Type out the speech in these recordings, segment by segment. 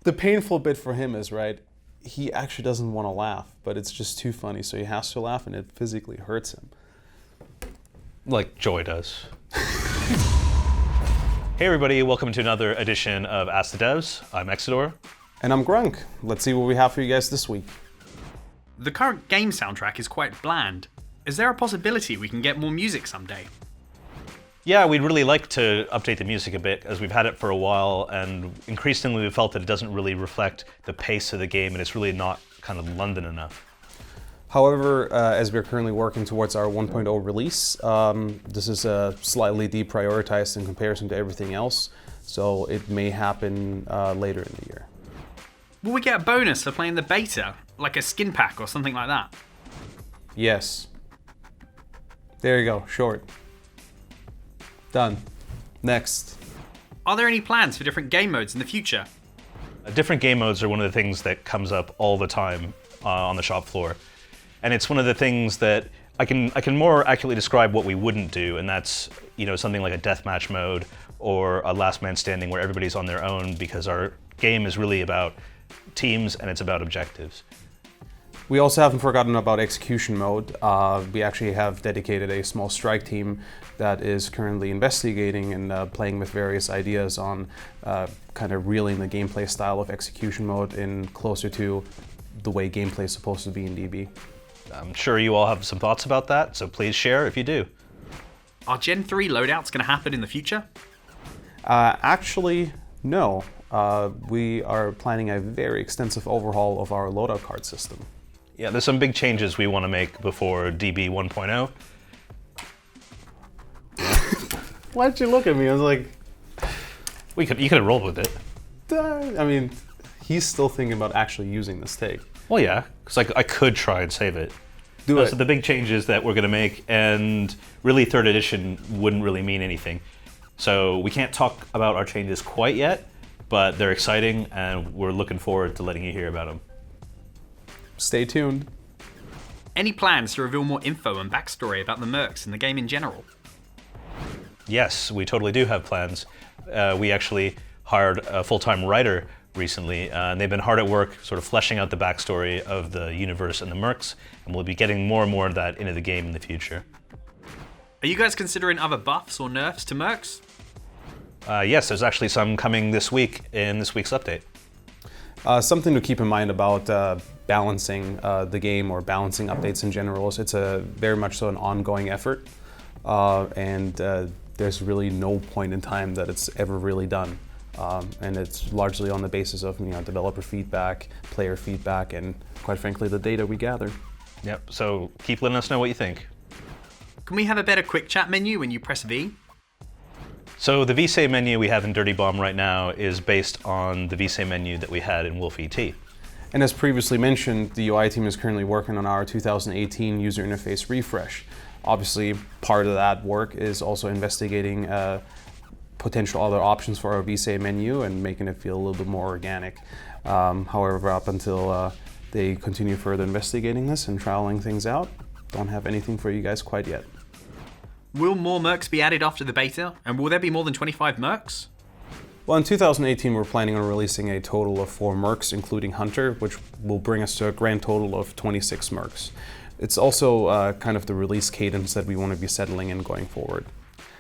The painful bit for him is, right, he actually doesn't want to laugh, but it's just too funny, so he has to laugh, and it physically hurts him. Like Joy does. Hey everybody, welcome to another edition of Ask the Devs. I'm Exedore. And I'm Grunk. Let's see what we have for you guys this week. The current game soundtrack is quite bland. Is there a possibility we can get more music someday? Yeah, we'd really like to update the music a bit, as we've had it for a while, and increasingly we've felt that it doesn't really reflect the pace of the game, and it's really not kind of London enough. However, as we're currently working towards our 1.0 release, this is slightly deprioritized in comparison to everything else, so it may happen later in the year. Will we get a bonus for playing the beta, like a skin pack or something like that? Yes. There you go, short. Done. Next. Are there any plans for different game modes in the future? Different game modes are one of the things that comes up all the time on the shop floor. And it's one of the things that I can more accurately describe what we wouldn't do, and that's, you know, something like a deathmatch mode or a last man standing where everybody's on their own, because our game is really about teams and it's about objectives. We also haven't forgotten about execution mode. We actually have dedicated a small strike team that is currently investigating and playing with various ideas on kind of reeling the gameplay style of execution mode in closer to the way gameplay is supposed to be in DB. I'm sure you all have some thoughts about that, so please share if you do. Are Gen 3 loadouts going to happen in the future? Actually, no. We are planning a very extensive overhaul of our loadout card system. Yeah, there's some big changes we want to make before DB 1.0. Why'd you look at me? I was like... You could have rolled with it. I mean, he's still thinking about actually using this take. Well, yeah, because I could try and save it. Do it. So the big changes that we're going to make, and really 3rd edition wouldn't really mean anything. So we can't talk about our changes quite yet, but they're exciting, and we're looking forward to letting you hear about them. Stay tuned. Any plans to reveal more info and backstory about the Mercs and the game in general? Yes, we totally do have plans. We actually hired a full-time writer recently, and they've been hard at work sort of fleshing out the backstory of the universe and the Mercs, and we'll be getting more and more of that into the game in the future. Are you guys considering other buffs or nerfs to Mercs? Yes, there's actually some coming this week in this week's update. Something to keep in mind about balancing the game or balancing updates in general is it's a very much so an ongoing effort, and there's really no point in time that it's ever really done. And it's largely on the basis of developer feedback, player feedback, and quite frankly the data we gather. Yep, so keep letting us know what you think. Can we have a better quick chat menu when you press V? So the VSAVE menu we have in Dirty Bomb right now is based on the VSAVE menu that we had in Wolf ET. And as previously mentioned, the UI team is currently working on our 2018 user interface refresh. Obviously, part of that work is also investigating potential other options for our VSAVE menu and making it feel a little bit more organic. However, up until they continue further investigating this and trialing things out, don't have anything for you guys quite yet. Will more Mercs be added after the beta? And will there be more than 25 Mercs? Well, in 2018, we're planning on releasing a total of 4 Mercs, including Hunter, which will bring us to a grand total of 26 Mercs. It's also kind of the release cadence that we want to be settling in going forward.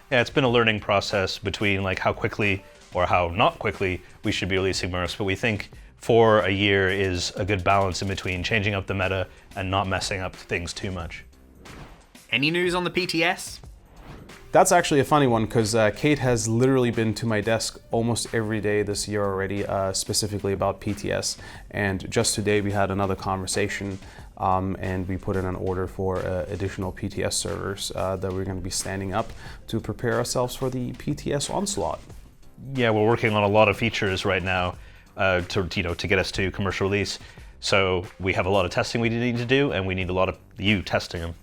Yeah, it's been a learning process between like how quickly or how not quickly we should be releasing Mercs, but we think 4 a year is a good balance in between changing up the meta and not messing up things too much. Any news on the PTS? That's actually a funny one because Kate has literally been to my desk almost every day this year already, specifically about PTS. And just today we had another conversation and we put in an order for additional PTS servers that we're going to be standing up to prepare ourselves for the PTS onslaught. Yeah, we're working on a lot of features right now to get us to commercial release. So we have a lot of testing we need to do, and we need a lot of you testing them.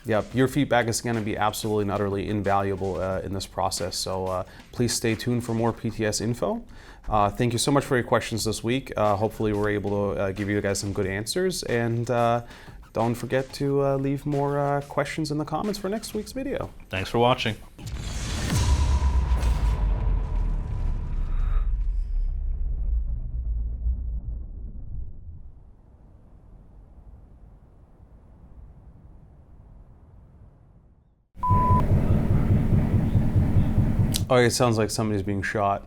Yep, your feedback is going to be absolutely and utterly invaluable in this process, so please stay tuned for more PTS info. Thank you so much for your questions this week. Hopefully we're able to give you guys some good answers, and don't forget to leave more questions in the comments for next week's video. Thanks for watching. Oh, it sounds like somebody's being shot.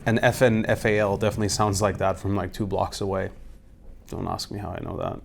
And FNFAL definitely sounds like that from like 2 blocks away. Don't ask me how I know that.